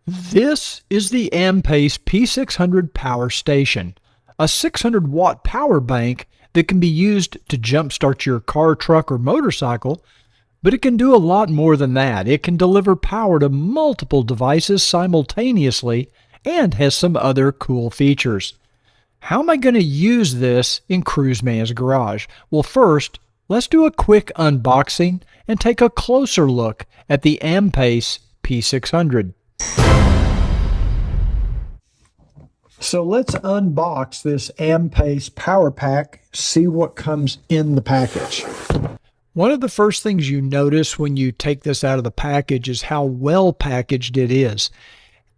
This is the Ampace P600 Power Station, a 600-watt power bank that can be used to jumpstart your car, truck, or motorcycle, but it can do a lot more than that. It can deliver power to multiple devices simultaneously and has some other cool features. How am I going to use this in Cruiseman's Garage? Well, first, let's do a quick unboxing and take a closer look at the Ampace P600. So let's unbox this Ampace Power Pack, see what comes in the package. One of the first things you notice when you take this out of the package is how well packaged it is.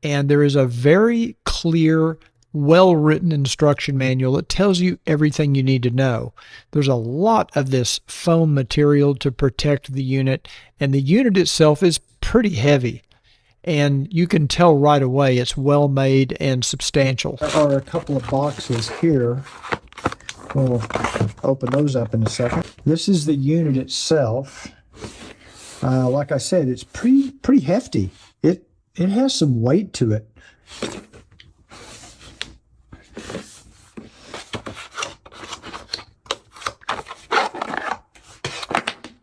And there is a very clear, well-written instruction manual that tells you everything you need to know. There's a lot of this foam material to protect the unit, and the unit itself is pretty heavy. And you can tell right away it's well made and substantial. There are a couple of boxes here. We'll open those up in a second. This is the unit itself. Like I said, it's pretty hefty. It has some weight to it.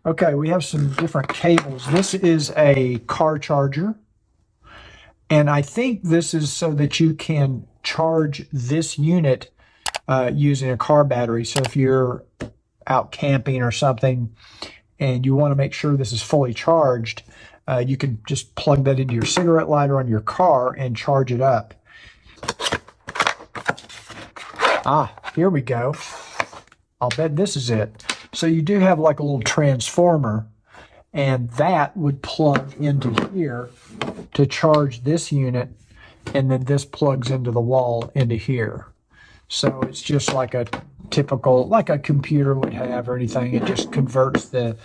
Okay, we have some different cables. This is a car charger. And I think this is so that you can charge this unit using a car battery. So if you're out camping or something and you want to make sure this is fully charged, you can just plug that into your cigarette lighter on your car and charge it up. Ah, here we go. I'll bet this is it. So you do have like a little transformer, and that would plug into here to charge this unit, and then this plugs into the wall into here. So it's just like a typical, like a computer would have or anything. It just converts the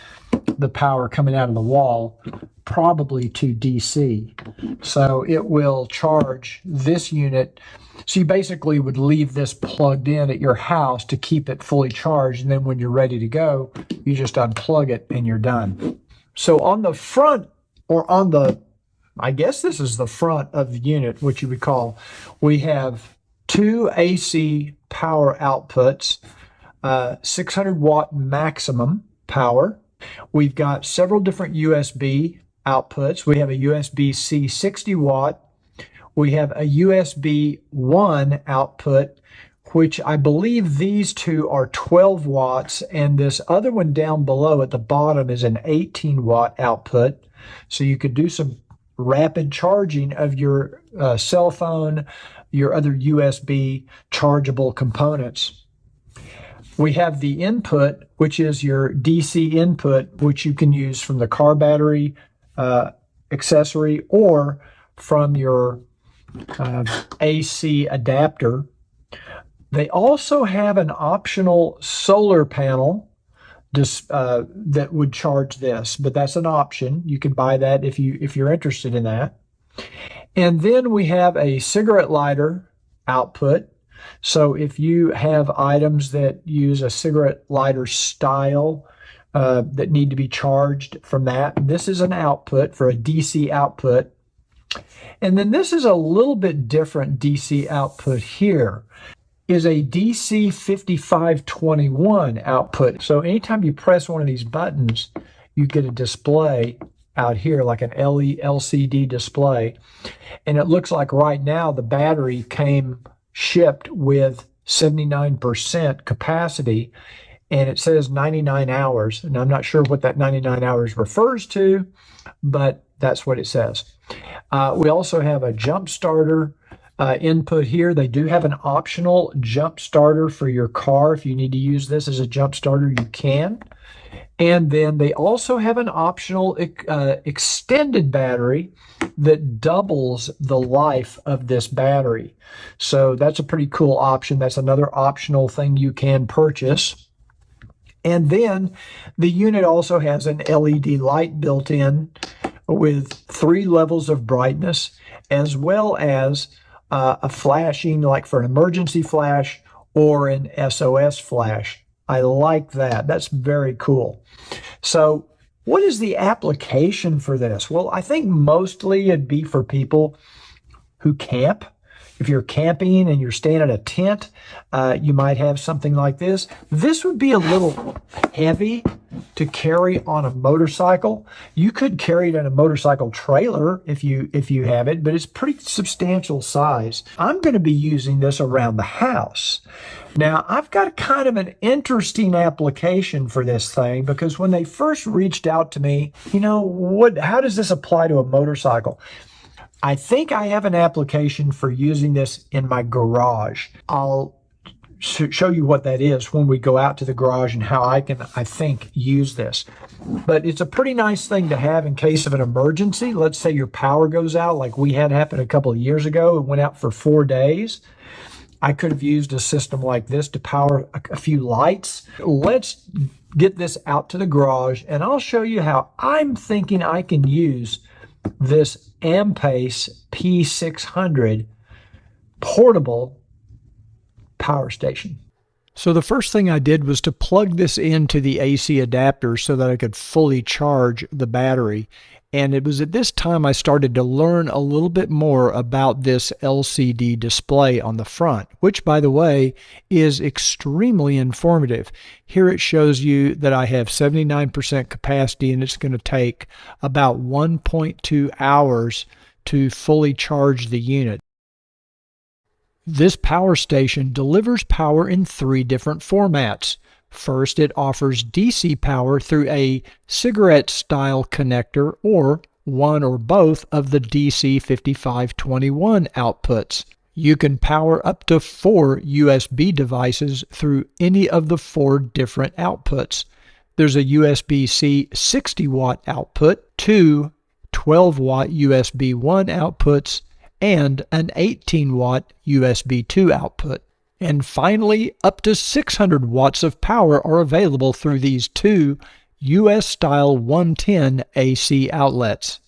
power coming out of the wall probably to DC. So it will charge this unit. So you basically would leave this plugged in at your house to keep it fully charged, and then when you're ready to go, you just unplug it and you're done. So on the front, or on the, I guess this is the front of the unit, what you would call, we have two AC power outputs, 600 watt maximum power. We've got several different USB outputs. We have a USB-C 60 watt. We have a USB 1 output, which I believe these two are 12 watts, and this other one down below at the bottom is an 18 watt output. So you could do some rapid charging of your cell phone, your other USB chargeable components. We have the input, which is your DC input, which you can use from the car battery accessory or from your AC adapter. They also have an optional solar panel that would charge this, but that's an option. You can buy that if you're interested in that. And then we have a cigarette lighter output. So if you have items that use a cigarette lighter style that need to be charged from that, this is an output for a DC output. And then this is a little bit different DC output here, is a DC 5521 output. So anytime you press one of these buttons, you get a display out here, like an LCD display. And it looks like right now the battery came shipped with 79% capacity, and it says 99 hours. And I'm not sure what that 99 hours refers to, but that's what it says. We also have a jump starter input here. They do have an optional jump starter for your car. If you need to use this as a jump starter, you can. And then they also have an optional extended battery that doubles the life of this battery. So that's a pretty cool option. That's another optional thing you can purchase. And then the unit also has an LED light built in with 3 levels of brightness, as well as a flashing, like for an emergency flash or an SOS flash. I like that. That's very cool. So What is the application for this? Well, I think mostly it'd be for people who camp. If you're camping and you're staying at a tent, you might have something like this. This would be a little heavy to carry on a motorcycle. You could carry it in a motorcycle trailer if you have it, but it's pretty substantial size. I'm going to be using this around the house. Now, I've got kind of an interesting application for this thing because when they first reached out to me, how does this apply to a motorcycle? I think I have an application for using this in my garage. I'll show you what that is when we go out to the garage and how I think, use this. But it's a pretty nice thing to have in case of an emergency. Let's say your power goes out like we had happen a couple of years ago. It went out for 4 days. I could have used a system like this to power a few lights. Let's get this out to the garage and I'll show you how I'm thinking I can use this Ampace P600 portable power station. So the first thing I did was to plug this into the AC adapter so that I could fully charge the battery. And it was at this time I started to learn a little bit more about this LCD display on the front, which, by the way, is extremely informative. Here it shows you that I have 79% capacity and it's going to take about 1.2 hours to fully charge the unit. This power station delivers power in 3 different formats. First, it offers DC power through a cigarette-style connector or one or both of the DC 5521 outputs. You can power up to 4 USB devices through any of the 4 different outputs. There's a USB-C 60-watt output, 2 12-watt USB 1 outputs, and an 18-watt USB 2 output. And finally, up to 600 watts of power are available through these 2 US-style 110 AC outlets.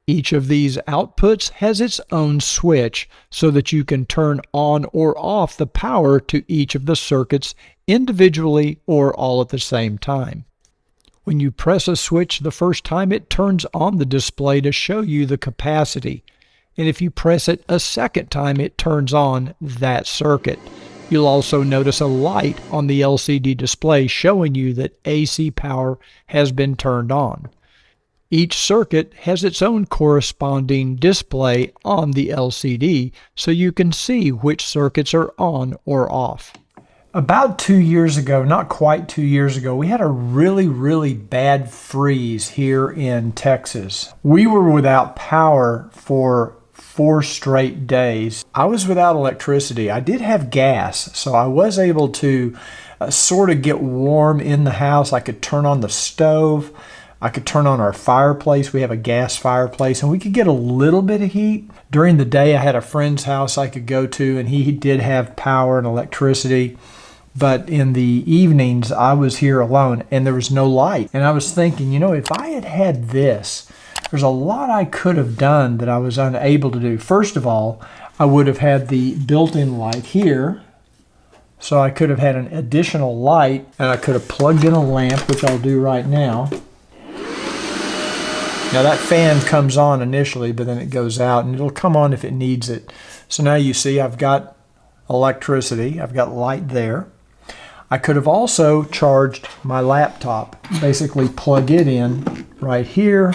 Each of these outputs has its own switch so that you can turn on or off the power to each of the circuits individually or all at the same time. When you press a switch the first time, it turns on the display to show you the capacity. And if you press it a second time, it turns on that circuit. You'll also notice a light on the LCD display showing you that AC power has been turned on. Each circuit has its own corresponding display on the LCD so you can see which circuits are on or off. About 2 years ago, not quite 2 years ago, we had a really bad freeze here in Texas. We were without power for 4 straight days. I was without electricity. I did have gas, so I was able to sort of get warm in the house. I could turn on the stove. I could turn on our fireplace. We have a gas fireplace, and we could get a little bit of heat. During the day, I had a friend's house I could go to, and he did have power and electricity. But in the evenings, I was here alone, and there was no light. And I was thinking, if I had had this, there's a lot I could have done that I was unable to do. First of all, I would have had the built-in light here. So I could have had an additional light, and I could have plugged in a lamp, which I'll do right now. Now that fan comes on initially, but then it goes out, and it'll come on if it needs it. So now you see I've got electricity. I've got light there. I could have also charged my laptop. Basically plug it in right here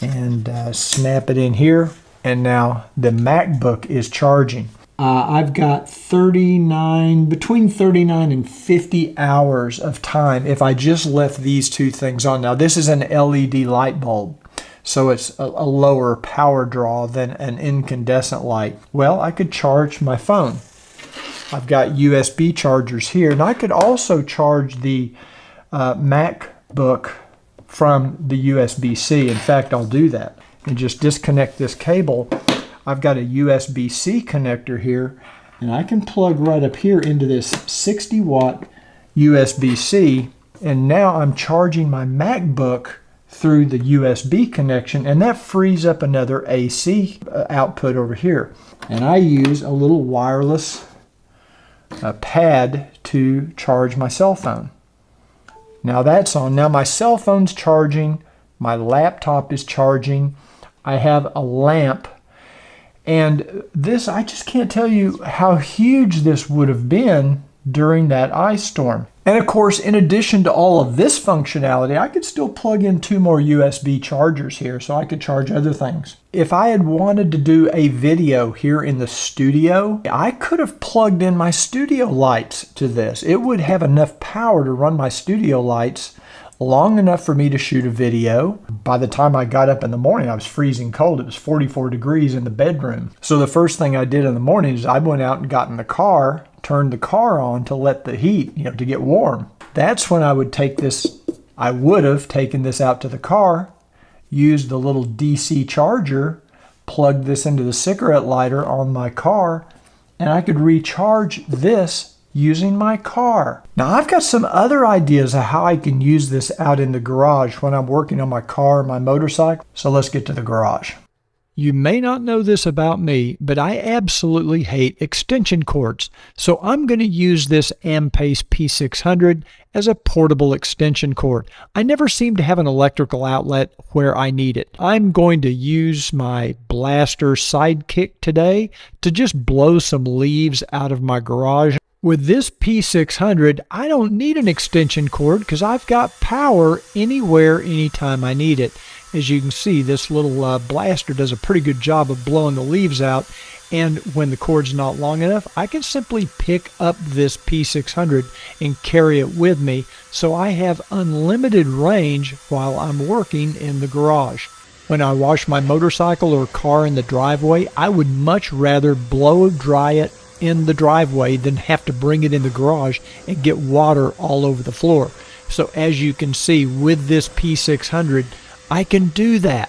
and snap it in here. And now the MacBook is charging. I've got between 39 and 50 hours of time if I just left these 2 things on. Now this is an LED light bulb, so it's a lower power draw than an incandescent light. Well, I could charge my phone. I've got USB chargers here, and I could also charge the MacBook from the USB-C. In fact, I'll do that and just disconnect this cable. I've got a USB-C connector here, and I can plug right up here into this 60-watt USB-C, and now I'm charging my MacBook through the USB connection, and that frees up another AC output over here. And I use a little wireless pad to charge my cell phone. Now that's on. Now my cell phone's charging, my laptop is charging, I have a lamp, and this, I just can't tell you how huge this would have been during that ice storm. And of course, in addition to all of this functionality, I could still plug in 2 more USB chargers here, so I could charge other things. If I had wanted to do a video here in the studio, I could have plugged in my studio lights to this. It would have enough power to run my studio lights long enough for me to shoot a video. By the time I got up in the morning, I was freezing cold. It was 44 degrees in the bedroom. So the first thing I did in the morning is I went out and got in the car, turned the car on to let the heat, to get warm. That's when I would take this, I would have taken this out to the car, used the little DC charger, plugged this into the cigarette lighter on my car, and I could recharge this using my car. Now I've got some other ideas of how I can use this out in the garage when I'm working on my car or my motorcycle. So let's get to the garage. You may not know this about me, but I absolutely hate extension cords. So I'm going to use this Ampace P600 as a portable extension cord. I never seem to have an electrical outlet where I need it. I'm going to use my blaster sidekick today to just blow some leaves out of my garage. With this P600, I don't need an extension cord because I've got power anywhere, anytime I need it. As you can see, this little blaster does a pretty good job of blowing the leaves out, and when the cord's not long enough, I can simply pick up this P600 and carry it with me, so I have unlimited range while I'm working in the garage. When I wash my motorcycle or car in the driveway, I would much rather blow dry it in the driveway than have to bring it in the garage and get water all over the floor. So as you can see, with this P600, I can do that.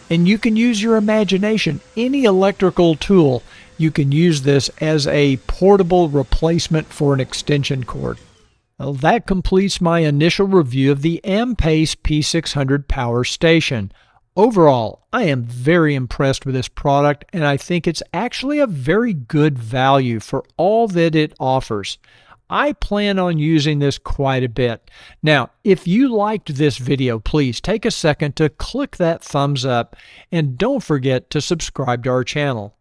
And you can use your imagination. Any electrical tool, you can use this as a portable replacement for an extension cord. Well, that completes my initial review of the Ampace P600 Power Station. Overall, I am very impressed with this product, and I think it's actually a very good value for all that it offers. I plan on using this quite a bit. Now, if you liked this video, please take a second to click that thumbs up, and don't forget to subscribe to our channel.